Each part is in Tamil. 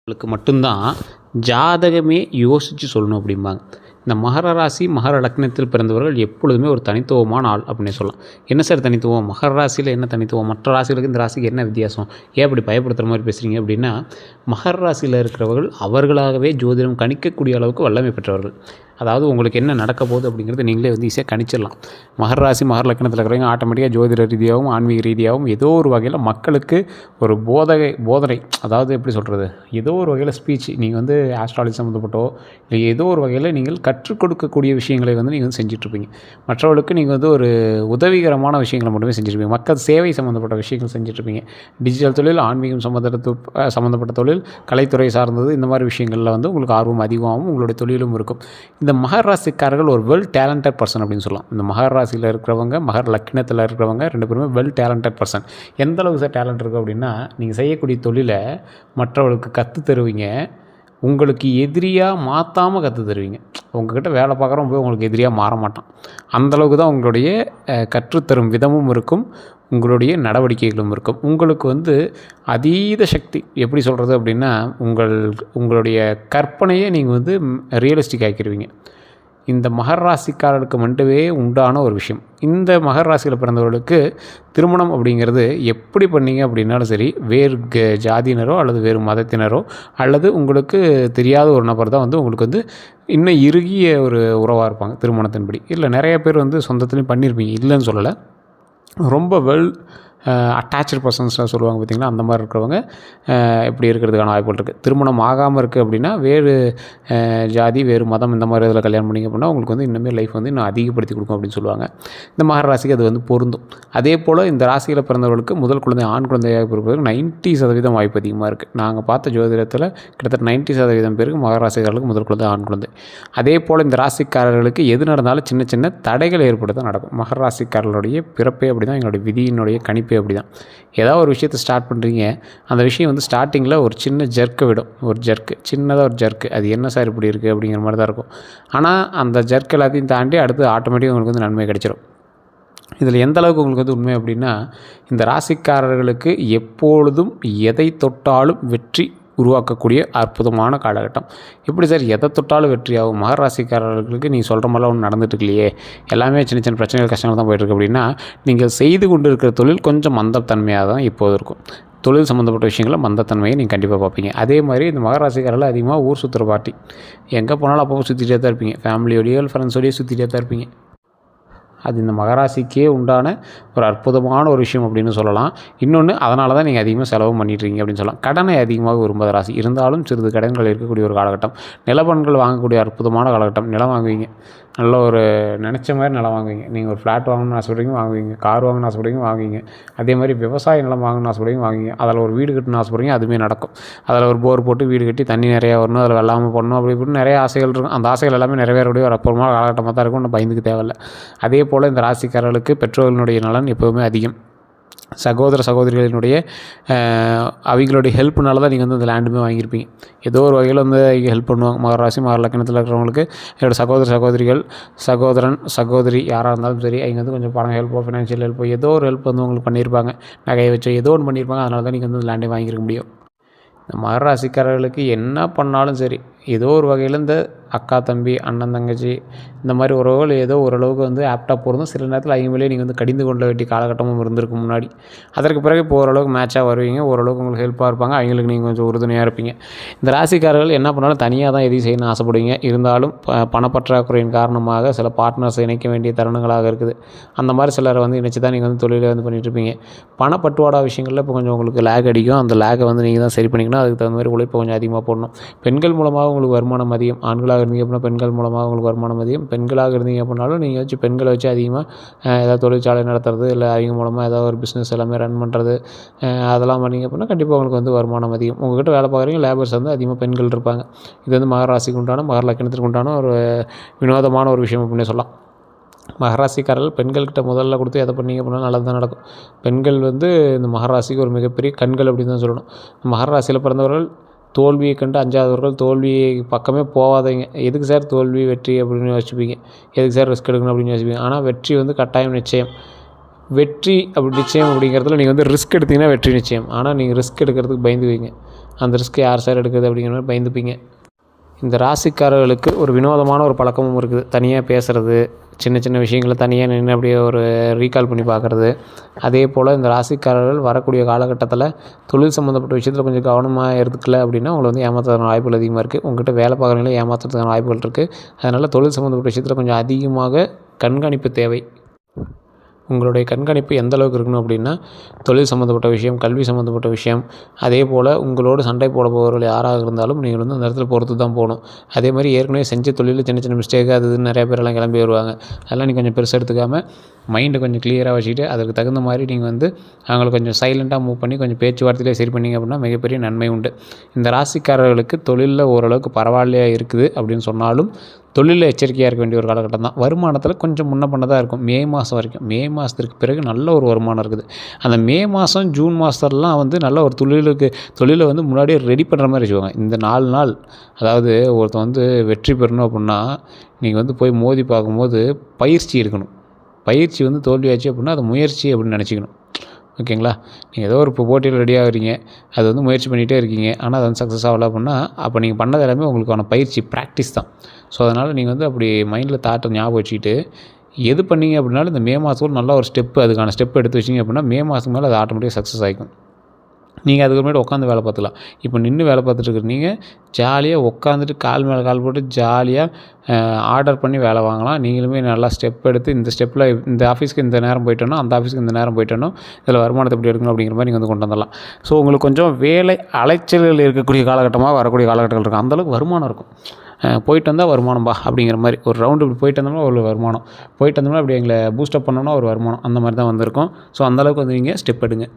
உங்களுக்கு மட்டும்தான் ஜாதகமே யோசித்து சொல்லணும் அப்படிம்பாங்க. இந்த மகர ராசி மகர லக்னத்தில் பிறந்தவர்கள் எப்பொழுதுமே ஒரு தனித்துவமான ஆள் அப்படின்னு சொல்லலாம். என்ன சார் தனித்துவம்? மகர ராசியில் என்ன தனித்துவம்? மற்ற ராசிகளுக்கு இந்த ராசிக்கு என்ன வித்தியாசம்? ஏன் அப்படி பயப்படுத்துகிற மாதிரி பேசுகிறீங்க அப்படின்னா, மகர ராசியில் இருக்கிறவர்கள் அவர்களாகவே ஜோதிடம் கணிக்கக்கூடிய அளவுக்கு வல்லமை பெற்றவர்கள். அதாவது உங்களுக்கு என்ன நடக்க போகுது அப்படிங்கிறது நீங்களே ஈஸியாக கணிச்சிடலாம். மகர ராசி மகர லக்னத்தில் இருக்கிறவங்க ஆட்டோமேட்டிக்காக ஜோதிட ரீதியாகவும் ஆன்மீக ரீதியாகவும் ஏதோ ஒரு வகையில் மக்களுக்கு ஒரு போதனை, அதாவது எப்படி சொல்கிறது, ஏதோ ஒரு வகையில் ஸ்பீச் நீங்கள் ஆஸ்ட்ராலஜி சம்மந்தப்பட்டோ இல்லை ஏதோ ஒரு வகையில் நீங்கள் கற்றுக் கொடுக்கக்கூடிய விஷயங்களை நீங்கள் செஞ்சிட்ருப்பீங்க. மற்றவர்களுக்கு நீங்கள் ஒரு உதவிகரமான விஷயங்களை மட்டுமே செஞ்சுருப்பீங்க. மக்கள் சேவை சம்மந்தப்பட்ட விஷயங்கள் செஞ்சிட்ருப்பீங்க. டிஜிட்டல் தொழில், ஆன்மீகம் சம்மந்தப்பட்ட தொழில், கலைத்துறை சார்ந்தது, இந்த மாதிரி விஷயங்களில் உங்களுக்கு ஆர்வம் அதிகமாகவும் உங்களுடைய தொழிலும் இருக்கும். இந்த மகர ராசிக்காரர்கள் ஒரு வெல் டேலண்டட் பர்சன் அப்படின்னு சொல்லலாம். இந்த மகர ராசியில் இருக்கிறவங்க, மகர லக்னத்தில் இருக்கிறவங்க 2 பேருமே வெல் டேலண்டட் பர்சன். எந்த அளவுக்கு சார் டேலண்ட் இருக்குது அப்படின்னா, நீங்கள் செய்யக்கூடிய தொழிலை மற்றவர்களுக்கு கற்று தருவீங்க. உங்களுக்கு எதிரியாக மாற்றாமல் கற்று தருவீங்க. உங்கள்கிட்ட வேலை பார்க்குறவங்க போய் உங்களுக்கு எதிரியாக மாற மாட்டான். அந்தளவுக்கு தான் உங்களுடைய கற்றுத்தரும் விதமும் இருக்கும், உங்களுடைய நடவடிக்கைகளும் இருக்கும். உங்களுக்கு அதீத சக்தி. எப்படி சொல்கிறது அப்படின்னா, உங்களுடைய கற்பனையை நீங்கள் ரியலிஸ்டிக் ஆக்கிடுவீங்க. இந்த மகர ராசிக்காரர்களுக்கு மட்டுமே உண்டான ஒரு விஷயம். இந்த மகர ராசியில் பிறந்தவர்களுக்கு திருமணம் அப்படிங்கிறது எப்படி பண்ணீங்க அப்படின்னாலும் சரி, வேறு ஜாதியினரோ அல்லது வேறு மதத்தினரோ அல்லது உங்களுக்கு தெரியாத ஒரு நபர் தான் உங்களுக்கு இன்னும் இறுகிய ஒரு உறவாக இருப்பாங்க திருமணத்தின்படி. இல்லை நிறைய பேர் சொந்தத்துலேயும் பண்ணியிருப்பீங்க, இல்லைன்னு சொல்லலை. ரொம்ப வெல் அட்டாச்சு பர்சன்ஸ்லாம் சொல்லுவாங்க பார்த்திங்களா, அந்த மாதிரி இருக்கிறவங்க இப்படி இருக்கிறதுக்கான வாய்ப்புகள் இருக்குது. திருமணம் ஆகாமல் இருக்குது அப்படின்னா வேறு ஜாதி வேறு மதம் இந்த மாதிரி இதில் கல்யாணம் பண்ணிங்க அப்படின்னா உங்களுக்கு இன்னுமே லைஃப் இன்னும் அதிகப்படுத்தி கொடுக்கும் அப்படின்னு சொல்லுவாங்க. இந்த மகர ராசிக்கு அது பொருந்தும். அதே போல் இந்த ராசியில் பிறந்தவர்களுக்கு முதல் குழந்தை ஆண் குழந்தையாக பிறப்பதற்கு 90% வாய்ப்பு அதிகமாக இருக்குது. நாங்கள் பார்த்த ஜோதிடத்தில் கிட்டத்தட்ட 90% பேருக்கு மகர ராசிக்காரர்களுக்கு முதல் குழந்தை ஆண் குழந்தை. அதே போல் இந்த ராசிக்காரர்களுக்கு எது நடந்தாலும் சின்ன சின்ன தடைகள் ஏற்பட்டு தான் நடக்கும். மகர ராசிக்காரர்களுடைய பிறப்பே அப்படி தான், எங்களுடைய விதியினுடைய கணிப்பு அப்படி தான். ஏதாவது ஒரு விஷயத்தை ஸ்டார்ட் பண்ணுறீங்க, அந்த விஷயம் ஸ்டார்டிங்கில் ஒரு சின்ன ஜர்க்கு விடும். சின்னதாக ஒரு ஜர்க்கு. அது என்ன சார் இப்படி இருக்குது அப்படிங்கிற மாதிரி தான் இருக்கும். ஆனால் அந்த ஜர்க் எல்லாத்தையும் தாண்டி அடுத்து ஆட்டோமேட்டிக்காக உங்களுக்கு நன்மை கிடைச்சிடும். இதில் எந்த அளவுக்கு உங்களுக்கு உண்மை அப்படின்னா, இந்த ராசிக்காரர்களுக்கு எப்பொழுதும் எதை தொட்டாலும் வெற்றி உருவாக்கக்கூடிய அற்புதமான காலகட்டம். எப்படி சார் எதை தொட்டாலும் வெற்றியாகும்? மகர ராசிக்காரர்களுக்கு நீங்கள் சொல்கிற மாதிரிலாம் ஒன்றும் நடந்துட்டு இல்லையே, எல்லாமே சின்ன சின்ன பிரச்சனைகள் கஷ்டங்கள் தான் போயிட்டுருக்கு அப்படின்னா, நீங்கள் செய்து கொண்டு இருக்கிற தொழில் கொஞ்சம் மந்தத்தன்மையாக தான் இப்போது இருக்கும். தொழில் சம்மந்தப்பட்ட விஷயங்களில் மந்தத்தன்மையை நீங்கள் கண்டிப்பாக பார்ப்பீங்க. அதே மாதிரி இந்த மகர ராசிக்காரர்கள் அதிகமாக ஊர் சுற்றுற பார்ட்டி, எங்கே போனாலும் அப்போ சுற்றிட்டே தான் இருப்பீங்க. ஃபேமிலியோடையோ ஃப்ரெண்ட்ஸோடையோ சுற்றிட்டே தான் இருப்பீங்க. அது இந்த மகராசிக்கே உண்டான ஒரு அற்புதமான ஒரு விஷயம் அப்படின்னு சொல்லலாம். இன்னொன்று, அதனால தான் நீங்கள் அதிகமாக செலவும் பண்ணிட்டுருக்கீங்க அப்படின்னு சொல்லலாம். கடனை அதிகமாக விரும்பாத ராசி, இருந்தாலும் சிறிது கடன்கள் இருக்கக்கூடிய ஒரு காலகட்டம். நிலப்பண்கள் வாங்கக்கூடிய அற்புதமான காலகட்டம். நிலம் வாங்குவீங்க, நல்ல ஒரு நினச்ச மாதிரி நிலம் வாங்குவீங்க. நீங்கள் ஒரு ஃப்ளாட் வாங்கணும்னு ஆசைப்படுவீங்க வாங்குவீங்க, கார் வாங்கணும்னு ஆசைப்படுவீங்க வாங்குவீங்க. அதே மாதிரி விவசாய நிலம் வாங்கணும்னு ஆசைப்படுவீங்க வாங்குவீங்க. அதில் ஒரு வீடு கட்டணும்னு ஆசைப்படுவீங்க, அதுவுமே நடக்கும். அதில் ஒரு போர் போட்டு வீடு கட்டி தண்ணி நிறையா வரணும், அதில் வெள்ளாமல் போடணும், அப்படி இப்படி நிறைய ஆசைகள் இருக்கும். அந்த ஆசைகள் எல்லாமே நிறைவேறக்கூடிய ஒரு அற்புதமான காலகட்டமாக தான் இருக்கும். ஒன்றும் பயந்துக்கு தேவையில்லை. அதே போல் இந்த ராசிக்காரர்களுக்கு பெற்றோர்களுடைய நலன் எப்போவுமே அதிகம். சகோதர சகோதரிகளினுடைய அவங்களுடைய ஹெல்ப்னால தான் நீங்கள் அந்த லேண்டுமே வாங்கியிருப்பீங்க. ஏதோ ஒரு வகையில் ஹெல்ப் பண்ணுவாங்க. மகர ராசி மகர லக்னத்தில் இருக்கிறவங்களுக்கு என்னோடய சகோதர சகோதரிகள், சகோதரன் சகோதரி யாராக இருந்தாலும் சரி, அவங்க கொஞ்சம் பணம் ஹெல்ப்போ ஃபினான்ஷியல் ஹெல்ப்போ ஏதோ ஒரு ஹெல்ப் உங்களுக்கு பண்ணியிருப்பாங்க. நகையை வச்சோ ஏதோ ஒன்று பண்ணியிருப்பாங்க. அதனால தான் நீங்கள் லேண்டே வாங்கியிருக்க முடியும். இந்த மகர ராசிக்காரர்களுக்கு என்ன பண்ணாலும் சரி, ஏதோ ஒரு வகையில் இந்த அக்கா தம்பி அண்ணன் தங்கச்சி இந்த மாதிரி உறவுகள் ஏதோ ஓரளவுக்கு ஆப்டாக பொருந்தும். சில நேரத்தில் அவங்க மேலே நீங்கள் கடிந்து கொள்ள வேண்டிய காலகட்டமும் இருந்திருக்கும் முன்னாடி. அதற்கு பிறகு இப்போ ஓரளவுக்கு மேட்சாக வருவீங்க, ஓரளவுக்கு உங்களுக்கு ஹெல்ப்பாக இருப்பாங்க, அவங்களுக்கு நீங்கள் கொஞ்சம் உறுதுணையாக இருப்பீங்க. இந்த ராசிக்காரர்கள் என்ன பண்ணாலும் தனியாக தான் எதையும் செய்யணும்னு ஆசைப்படுவீங்க. இருந்தாலும் பணப்பற்றாக்குறையின் காரணமாக சில பார்ட்னர்ஸை இணைக்க வேண்டிய தருணங்களாக இருக்குது. அந்த மாதிரி சிலரை இணைச்சி தான் நீங்கள் தொழிலை பண்ணிகிட்ருப்பீங்க. பணப்பட்டுவாடா விஷயங்களில் இப்போ கொஞ்சம் உங்களுக்கு லேக் அடிக்கும். அந்த லேக்கை நீங்கள் தான் சரி பண்ணிக்கணும். அதுக்கு தகுந்த மாதிரி உழைப்பை கொஞ்சம் அதிகமாக போடணும். பெண்கள் மூலமாக உங்களுக்கு வருமானம் அதிகம். ஆண்களாக இருந்தீங்க அப்படின்னா பெண்கள் மூலமாக உங்களுக்கு வருமானம் அதிகம். பெண்களாக இருந்தீங்க அப்படின்னாலும் நீங்கள் பெண்களை வச்சு அதிகமாக ஏதாவது தொழிற்சாலை நடத்துறது, இல்லை அவங்க மூலமாக ஏதாவது ஒரு பிஸ்னஸ் எல்லாமே ரன் பண்ணுறது, அதெல்லாம் பண்ணிங்க அப்படின்னா கண்டிப்பாக உங்களுக்கு வருமானம் அதிகம். உங்கள்கிட்ட வேலை பார்க்குறீங்க லேபர்ஸ் அதிகமாக பெண்கள் இருப்பாங்க. இது மகர ராசிக்கு உண்டான மகர லக்னத்திற்கு உண்டான ஒரு வினோதமான ஒரு விஷயம் அப்படின்னு சொல்லலாம். மகராசிக்காரர்கள் பெண்கள்கிட்ட முதல்ல கொடுத்து எதை பண்ணிங்க அப்படின்னா நல்லது தான் நடக்கும். பெண்கள் இந்த மகராசிக்கு ஒரு மிகப்பெரிய கண்கள் அப்படின்னு தான் சொல்லணும். மகராசியில் பிறந்தவர்கள் தோல்வியை கண்டு அஞ்சாதவர்கள். தோல்வியை பக்கமே போகாதீங்க. எதுக்கு சார் தோல்வி வெற்றி அப்படின்னு யோசிப்பீங்க, எதுக்கு சார் ரிஸ்க் எடுக்கணும் அப்படின்னு யோசிப்பீங்க. ஆனால் வெற்றி கட்டாயம் நிச்சயம். வெற்றி அப்படி நிச்சயம் அப்படிங்கிறதுல நீங்கள் ரிஸ்க் எடுத்திங்கன்னா வெற்றி நிச்சயம். ஆனால் நீங்கள் ரிஸ்க் எடுக்கிறதுக்கு பயந்துவீங்க. அந்த ரிஸ்க் யார் சார் எடுக்குது அப்படிங்கிற மாதிரி பயந்துப்பீங்க. இந்த ராசிக்காரர்களுக்கு ஒரு வினோதமான ஒரு பழக்கமும் இருக்குது. தனியாக பேசுகிறது, சின்ன சின்ன விஷயங்கள தனியாக நின்று அப்படியே ஒரு ரீகால் பண்ணி பார்க்குறது. அதே போல் இந்த ராசிக்காரர்கள் வரக்கூடிய காலகட்டத்தில் தொழில் சம்மந்தப்பட்ட விஷயத்தில் கொஞ்சம் கவனமாக எடுத்துக்கல அப்படின்னா உங்களை வந்து ஏமாற்றுறதுக்கான வாய்ப்புகள் அதிகமாக இருக்குது. உங்கள்கிட்ட வேலை பார்க்குறவங்களே ஏமாற்றுறதுக்கான வாய்ப்புகள் இருக்குது. அதனால் தொழில் சம்மந்தப்பட்ட விஷயத்தில் கொஞ்சம் அதிகமாக கண்காணிப்பு தேவை. உங்களுடைய கண்காணிப்பு எந்த அளவுக்கு இருக்கணும் அப்படின்னா, தொழில் சம்மந்தப்பட்ட விஷயம், கல்வி சம்மந்தப்பட்ட விஷயம், அதே போல் உங்களோடு சண்டை போட போகிறவர்கள் யாராக இருந்தாலும் நீங்கள் வந்து அந்த இடத்துல பொறுத்து தான் போகணும். அதே மாதிரி ஏற்கனவே செஞ்ச தொழிலில் சின்ன சின்ன மிஸ்டேக் அது இதுன்னு நிறையா பேரெல்லாம் கிளம்பி வருவாங்க. அதெல்லாம் நீங்கள் கொஞ்சம் பெருசாக எடுத்துக்காமல் மைண்டை கொஞ்சம் கிளியராக வச்சுக்கிட்டு அதற்கு தகுந்த மாதிரி நீங்கள் வந்து அவங்கள கொஞ்சம் சைலண்ட்டாக மூவ் பண்ணி கொஞ்சம் பேச்சுவார்த்தையிலே சரி பண்ணிங்க அப்படின்னா மிகப்பெரிய நன்மை உண்டு. இந்த ராசிக்காரர்களுக்கு தொழிலில் ஓரளவுக்கு பரவாயில்லையா இருக்குது அப்படின்னு சொன்னாலும் தொழிலில் எச்சரிக்கையாக இருக்க வேண்டிய ஒரு காலகட்டம் தான். வருமானத்தில் கொஞ்சம் முன்ன பண்ண தான் இருக்கும். மே மாதம் வரைக்கும். மே மாதத்துக்கு பிறகு நல்ல ஒரு வருமானம் இருக்குது. அந்த மே மாதம் ஜூன் மாதத்துலலாம் வந்து நல்ல ஒரு தொழிலை வந்து முன்னாடியே ரெடி பண்ணுற மாதிரி வச்சுக்கோங்க. இந்த 4 நாள் அதாவது ஒருத்தன் வந்து வெற்றி பெறணும் அப்படின்னா நீங்கள் வந்து போய் மோதி பார்க்கும்போது பயிற்சி இருக்கணும். பயிற்சி வந்து தோல்வியாச்சு அப்படின்னா அது முயற்சி அப்படின்னு நினச்சிக்கணும். ஓகேங்களா? நீங்கள் ஏதோ ஒரு போட்டியில் ரெடி ஆகுறீங்க, அது வந்து முயற்சி பண்ணிகிட்டே இருக்கீங்க, ஆனால் அது வந்து சக்ஸஸ் ஆகலை அப்படின்னா அப்போ நீங்கள் பண்ணது எல்லாமே உங்களுக்கான பயிற்சி, ப்ராக்டிஸ் தான். ஸோ அதனால் நீங்கள் வந்து அப்படி மைண்டில் தாட்டை ஞாபகம் வச்சுக்கிட்டு எது பண்ணீங்க அப்படின்னாலும் இந்த மே மாதம் நல்ல ஒரு அதுக்கான ஸ்டெப் எடுத்து வச்சிங்க அப்படின்னா மே மாதத்துக்கு மேலே அது ஆட்டோமேட்டிக்காக சக்ஸஸ் ஆகிக்கும். நீங்கள் அதுக்கு முன்னாடி உட்காந்து வேலை பார்த்துக்கலாம். இப்போ நின்று வேலை பார்த்துட்டு இருக்கிற நீங்கள் ஜாலியாக உட்காந்துட்டு கால் மேலே கால் போட்டு ஜாலியாக ஆர்டர் பண்ணி வேலை வாங்கலாம். நீங்களுமே நல்லா ஸ்டெப் எடுத்து இந்த ஸ்டெப்பில் இந்த ஆஃபீஸ்க்கு இந்த நேரம் போயிட்டோன்னா அந்த ஆஃபீஸ்க்கு இந்த நேரம் போயிட்டோன்னா இதில் வருமானத்தை எப்படி எடுக்கணும் அப்படிங்கிற மாதிரி நீங்கள் வந்து கொண்டு வந்துடலாம். ஸோ உங்களுக்கு கொஞ்சம் வேலை அலைச்சல்கள் இருக்கக்கூடிய காலகட்டமாக வரக்கூடிய காலகட்டங்கள் இருக்கும். அந்தளவுக்கு வருமானம் இருக்கும். போயிட்டு வந்தால் வருமானம்பா அப்படிங்கிற மாதிரி ஒரு ரவுண்டு இப்படி போயிட்டு வந்தோம்னா ஒரு வருமானம், போயிட்டு வந்தோம்னா அப்படி எங்களை பூஸ்டப் பண்ணோம்னா ஒரு வருமானம், அந்த மாதிரி தான் வந்திருக்கும். ஸோ அந்தளவுக்கு வந்து நீங்கள் ஸ்டெப் எடுங்க.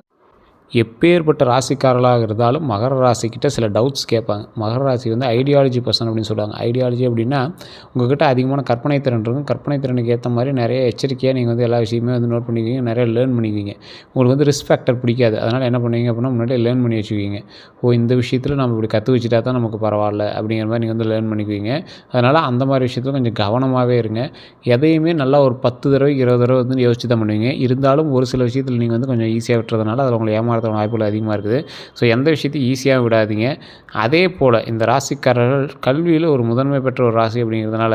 எப்பேற்பட்ட ராசிக்காரர்களாக இருந்தாலும் மகர ராசிக்கிட்ட சில டவுட்ஸ் கேட்பாங்க. மகர ராசி வந்து ஐடியாலஜி பர்சன் அப்படின்னு சொல்லுவாங்க. ஐடியாலஜி அப்படின்னா உங்கள்கிட்ட அதிகமான கற்பனை திறன் இருக்கும். கற்பனை திறனுக்கு ஏற்ற மாதிரி நிறைய எச்சரிக்கையாக நீங்கள் வந்து எல்லா விஷயமே வந்து நோட் பண்ணிக்குவீங்க, நிறைய லேர்ன் பண்ணிக்குவீங்க. உங்களுக்கு வந்து ரிஸ்க் ஃபேக்டர் பிடிக்காது. அதனால் என்ன பண்ணுவீங்க அப்படின்னா முன்னாடியே லேர்ன் பண்ணி வச்சுக்குவீங்க. இந்த விஷயத்தில் நம்ம இப்படி கற்று வச்சுட்டா தான் நமக்கு பரவாயில்ல அப்படிங்கிற மாதிரி நீங்கள் வந்து லேர்ன் பண்ணிக்குவீங்க. அதனால் அந்த மாதிரி விஷயத்தில் கொஞ்சம் கவனமாகவே இருங்க. எதையுமே நல்லா ஒரு 10 தடவை 20 தடவை வந்து யோசிச்சு தான் பண்ணுவீங்க. இருந்தாலும் ஒரு சில விஷயத்தில் நீங்கள் வந்து கொஞ்சம் ஈஸியாக விட்டுறதுனால அதில் உங்களை ஏமாறதுக்கான வாய்ப்புகள் அதிகமாக இருக்குது. ஸோ எந்த விஷயத்தையும் ஈஸியாக விடாதீங்க. அதே போல் இந்த ராசிக்காரர்கள் கல்வியில் ஒரு முதன்மை பெற்ற ஒரு ராசி அப்படிங்கிறதுனால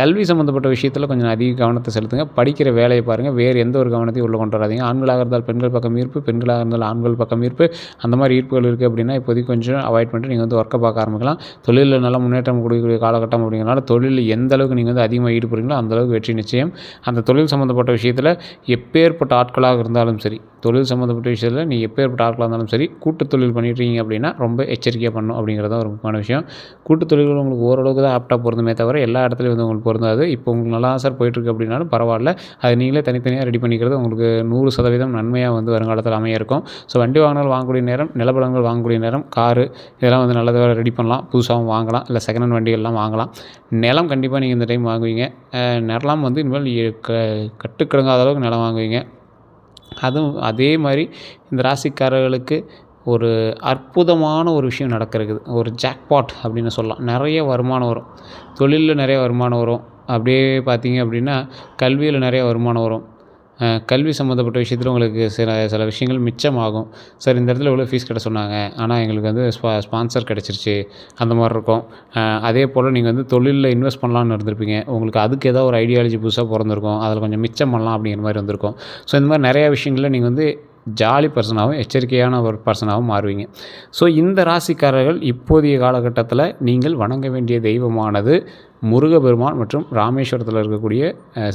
கல்வி சம்மந்தப்பட்ட விஷயத்தில் கொஞ்சம் அதிக கவனத்தை செலுத்துங்க. படிக்கிற வேலையை பாருங்கள். வேறு எந்த ஒரு கவனத்தையும் உள்ளே கொண்டு வராதீங்க. ஆண்களாக இருந்தால் பெண்கள் பக்கம் ஈர்ப்பு, பெண்களாக இருந்தால் ஆண்கள் பக்கம் ஈர்ப்பு, அந்த மாதிரி ஈர்ப்புகள் இருக்குது அப்படின்னா இப்போதைக்கு கொஞ்சம் அவாய்ட் பண்ணிட்டு நீங்கள் வந்து ஒர்க்கை பார்க்க ஆரம்பிக்கலாம். தொழிலில் நல்ல முன்னேற்றம் கொடுக்கக்கூடிய காலகட்டம் அப்படிங்கிறனால தொழிலில் எந்த அளவுக்கு நீங்கள் வந்து அதிகமாக ஈடுபடுறீங்களோ அந்தளவுக்கு வெற்றி நிச்சயம். அந்த தொழில் சம்மந்தப்பட்ட விஷயத்தில் எப்பேற்பட்ட ஆட்களாக இருந்தாலும் சரி, தொழில் சம்மந்தப்பட்ட விஷயத்தில் நீ எப்பேற்பட்ட ஆட்களாக இருந்தாலும் சரி, கூட்டு தொழில் பண்ணிட்டுருக்கீங்க அப்படின்னா ரொம்ப எச்சரிக்கையாக பண்ணணும் அப்படிங்கிறது ஒரு முக்கியமான விஷயம். கூட்டு தொழில்கள் உங்களுக்கு ஓரளவுக்கு தான் ஆப்டாக பொருந்துமே தவிர எல்லா இடத்துலையும் வந்து உங்களுக்கு பொருந்தாது. இப்போ உங்களுக்கு நல்லா சார் போயிட்டுருக்கு அப்படின்னாலும் பரவாயில்ல, அது நீங்களே தனித்தனியாக ரெடி பண்ணிக்கிறது உங்களுக்கு 100% நன்மையாக வந்து வருங்காலத்தில் அமைய இருக்கும். ஸோ வண்டி வாங்கினால் வாங்கக்கூடிய நேரம், நிலப்பலங்கள் வாங்கக்கூடிய நேரம், காரு இதெல்லாம் வந்து நல்லதாக ரெடி பண்ணலாம். புதுசாகவும் வாங்கலாம், இல்லை செகண்ட் ஹேண்ட் வண்டிகள்லாம் வாங்கலாம். நிலம் கண்டிப்பாக நீங்கள் இந்த டைம் வாங்குவீங்க. நிலம் வந்து இனிமேல் கட்டுக்கிடங்காத அளவுக்கு நிலம் வாங்குவீங்க. அதுவும் அதே மாதிரி இந்த ராசிக்காரர்களுக்கு ஒரு அற்புதமான ஒரு விஷயம் நடக்கிறது. ஒரு ஜாக்பாட் அப்படின்னு சொல்லலாம். நிறைய வருமானம் வரும். தொழிலில் நிறைய வருமானம் வரும். அப்படியே பார்த்தீங்க அப்படின்னா கல்வியில் நிறைய வருமானம் வரும். கல்வி சம்மந்தப்பட்ட விஷயத்தில் உங்களுக்கு சில விஷயங்கள் மிச்சமாகும். சார் இந்த இடத்துல இவ்வளோ ஃபீஸ் கட்ட சொன்னாங்க, ஆனால் எங்களுக்கு வந்து ஸ்பான்சர் கிடச்சிருச்சு, அந்த மாதிரி இருக்கும். அதே போல் நீங்கள் வந்து தொழிலில் இன்வெஸ்ட் பண்ணலான்னு இருந்திருப்பீங்க. உங்களுக்கு அதுக்கு ஏதோ ஒரு ஐடியாலஜி புதுசாக பிறந்திருக்கும். அதில் கொஞ்சம் மிச்சம் பண்ணலாம் அப்படிங்கிற மாதிரி வந்திருக்கும். ஸோ இந்த மாதிரி நிறையா விஷயங்களில் நீங்கள் வந்து ஜாலி பர்சனாகவும் எச்சரிக்கையான ஒரு பர்சனாகவும் மாறுவீங்க. ஸோ இந்த ராசிக்காரர்கள் இப்போதைய காலகட்டத்தில் நீங்கள் வணங்க வேண்டிய தெய்வமானது முருகப்பெருமான் மற்றும் ராமேஸ்வரத்தில் இருக்கக்கூடிய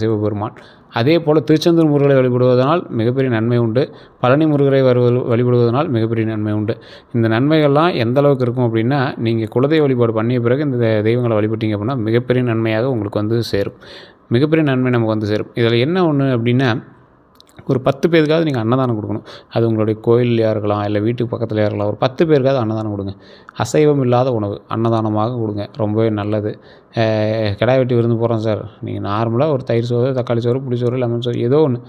சிவபெருமான். அதே போல் திருச்செந்தூர் முருகரை வழிபடுவதனால் மிகப்பெரிய நன்மை உண்டு. பழனி முருகரை வழிபடுவதனால் மிகப்பெரிய நன்மை உண்டு. இந்த நன்மைகள்லாம் எந்த அளவுக்கு இருக்கும் அப்படின்னா நீங்கள் குலதெய்வ வழிபாடு பண்ணிய பிறகு இந்த தெய்வங்களை வழிபட்டீங்க அப்படின்னா மிகப்பெரிய நன்மையாக உங்களுக்கு வந்து சேரும். மிகப்பெரிய நன்மை நமக்கு வந்து சேரும். இதில் என்ன ஒன்று அப்படின்னா ஒரு 10 பேருக்காவது நீங்கள் அன்னதானம் கொடுக்கணும். அது உங்களுடைய கோயில்லையாக இருக்கலாம், இல்லை வீட்டுக்கு பக்கத்துலையாக இருக்கலாம். ஒரு 10 பேருக்காவது அன்னதானம் கொடுங்க. அசைவம் இல்லாத உணவு அன்னதானமாக கொடுங்க. ரொம்பவே நல்லது. கிடாய் வெட்டி விருந்து போகிறோம் சார், நீங்கள் நார்மலாக ஒரு தயிர் சோறு, தக்காளி சோறு, புளி சோறு, லெமன் சோறு ஏதோ ஒன்று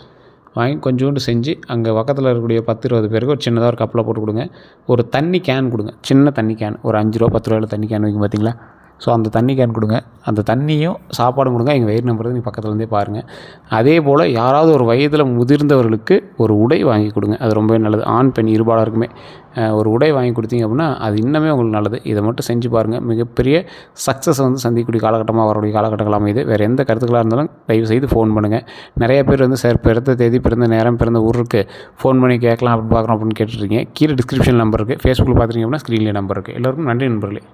வாங்கி கொஞ்சோண்டு செஞ்சு அங்கே பக்கத்தில் இருக்கக்கூடிய 10-20 பேருக்கு ஒரு சின்னதாக ஒரு கப்பில் போட்டு கொடுங்க. ஒரு தண்ணி கேன் கொடுங்க. சின்ன தண்ணி கேன், ஒரு 5 ரூபா 10 ரூபாயில் தண்ணி கேன் வைக்கும் பார்த்தீங்களா, ஸோ அந்த தண்ணி கேன் கொடுங்க. அந்த தண்ணியும் சாப்பாடும் கொடுங்க. எங்கள் வயிறு நம்புறது நீங்கள் பக்கத்துலேருந்தே பாருங்கள். அதே போல் யாராவது ஒரு வயதில் முதிர்ந்தவர்களுக்கு ஒரு உடை வாங்கி கொடுங்க. அது ரொம்பவே நல்லது. ஆண் பெண் இருபாலருக்குமே ஒரு உடை வாங்கி கொடுத்தீங்க அப்படின்னா அது இன்னமே உங்களுக்கு நல்லது. இதை மட்டும் செஞ்சு பாருங்கள். மிகப்பெரிய சக்ஸஸ் வந்து சந்திக்கக்கூடிய காலகட்டமாக வரக்கூடிய காலகட்டங்கள் அமையுது. வேறு எந்த கருத்துக்களாக இருந்தாலும் தயவுசெய்து ஃபோன் பண்ணுங்கள். நிறைய பேர் வந்து சார் பிறந்த தேதி, பிறந்த நேரம், பிறந்த ஊருக்கு ஃபோன் பண்ணி கேட்கலாம் அப்படின்னு பார்க்குறோம் அப்படின்னு கேட்டுருக்கீங்க. கீழே டிஸ்கிரிப்ஷன் நம்பர் இருக்குது. ஃபேஸ்புக்கில் பார்த்துட்டீங்க அப்படின்னா ஸ்க்ரீன்லேயே நம்பர் இருக்குது. எல்லோருக்கும் நன்றி நண்பர்களே.